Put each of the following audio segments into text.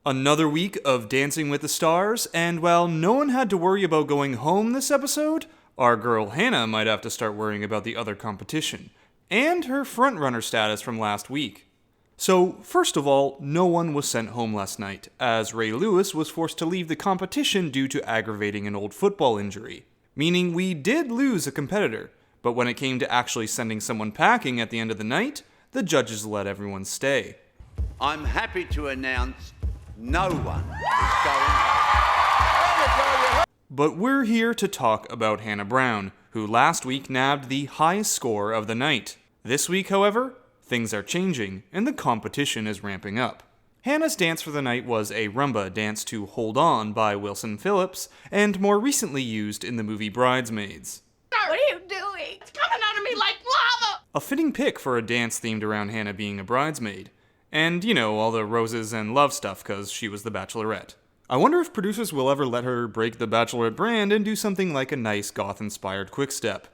Another week of Dancing with the Stars, and while no one had to worry about going home this episode, our girl Hannah might have to start worrying about the other competition, and her frontrunner status from last week. So, first of all, no one was sent home last night, as Ray Lewis was forced to leave the competition due to aggravating an old football injury. Meaning we did lose a competitor, but when it came to actually sending someone packing at the end of the night, the judges let everyone stay. I'm happy to announce no one is going home. But we're here to talk about Hannah Brown, who last week nabbed the highest score of the night. This week, however, things are changing, and the competition is ramping up. Hannah's dance for the night was a rumba dance to Hold On by Wilson Phillips, and more recently used in the movie Bridesmaids. What are you doing? It's coming out of me like lava! A fitting pick for a dance themed around Hannah being a bridesmaid. And, you know, all the roses and love stuff because she was the Bachelorette. I wonder if producers will ever let her break the Bachelorette brand and do something like a nice goth-inspired quickstep.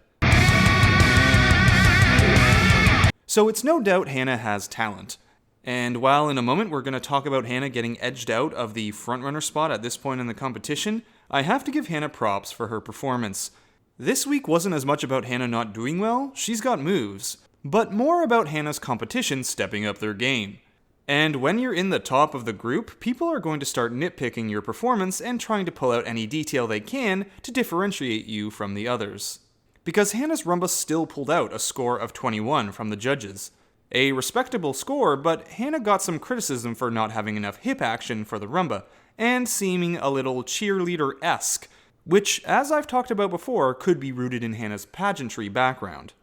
So it's no doubt Hannah has talent. And while in a moment we're going to talk about Hannah getting edged out of the frontrunner spot at this point in the competition, I have to give Hannah props for her performance. This week wasn't as much about Hannah not doing well, she's got moves, but more about Hannah's competition stepping up their game. And when you're in the top of the group, people are going to start nitpicking your performance and trying to pull out any detail they can to differentiate you from the others. Because Hannah's rumba still pulled out a score of 21 from the judges. A respectable score, but Hannah got some criticism for not having enough hip action for the rumba, and seeming a little cheerleader-esque, which, as I've talked about before, could be rooted in Hannah's pageantry background.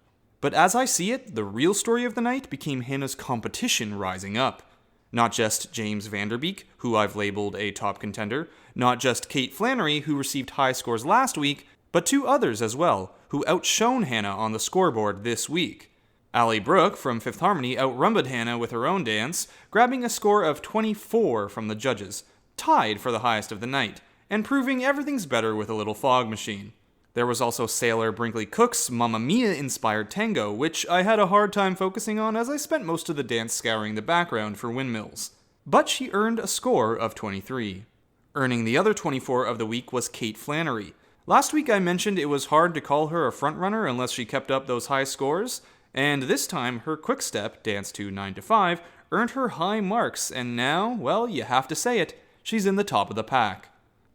But as I see it, the real story of the night became Hannah's competition rising up. Not just James Vanderbeek, who I've labeled a top contender, not just Kate Flannery, who received high scores last week, but two others as well, who outshone Hannah on the scoreboard this week. Allie Brooke from Fifth Harmony outrumbled Hannah with her own dance, grabbing a score of 24 from the judges, tied for the highest of the night, and proving everything's better with a little fog machine. There was also sailor Brinkley Cook's Mamma Mia-inspired tango, which I had a hard time focusing on as I spent most of the dance scouring the background for windmills. But she earned a score of 23. Earning the other 24 of the week was Kate Flannery. Last week I mentioned it was hard to call her a frontrunner unless she kept up those high scores, and this time her quick-step, dance to 9 to 5, earned her high marks, and now, well, you have to say it, she's in the top of the pack.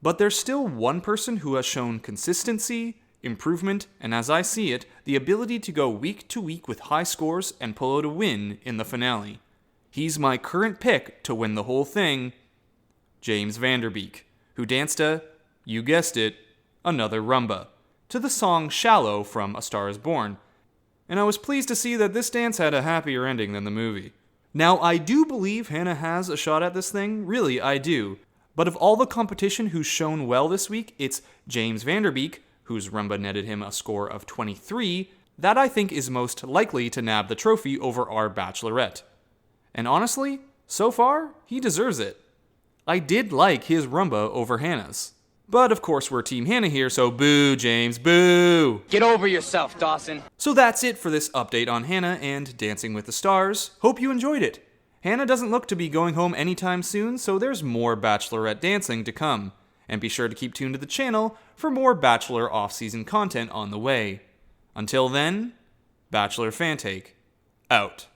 But there's still one person who has shown consistency, improvement, and as I see it, the ability to go week to week with high scores and pull out a win in the finale. He's my current pick to win the whole thing, James Vanderbeek, who danced you guessed it, another rumba, to the song Shallow from A Star Is Born. And I was pleased to see that this dance had a happier ending than the movie. Now, I do believe Hannah has a shot at this thing, really, I do. But of all the competition who's shown well this week, it's James Vanderbeek, whose rumba netted him a score of 23, that I think is most likely to nab the trophy over our Bachelorette. And honestly, so far, he deserves it. I did like his rumba over Hannah's. But of course we're Team Hannah here, so boo, James, boo! Get over yourself, Dawson. So that's it for this update on Hannah and Dancing with the Stars. Hope you enjoyed it. Hannah doesn't look to be going home anytime soon, so there's more Bachelorette dancing to come. And be sure to keep tuned to the channel for more Bachelor off-season content on the way. Until then, Bachelor Fantake, out.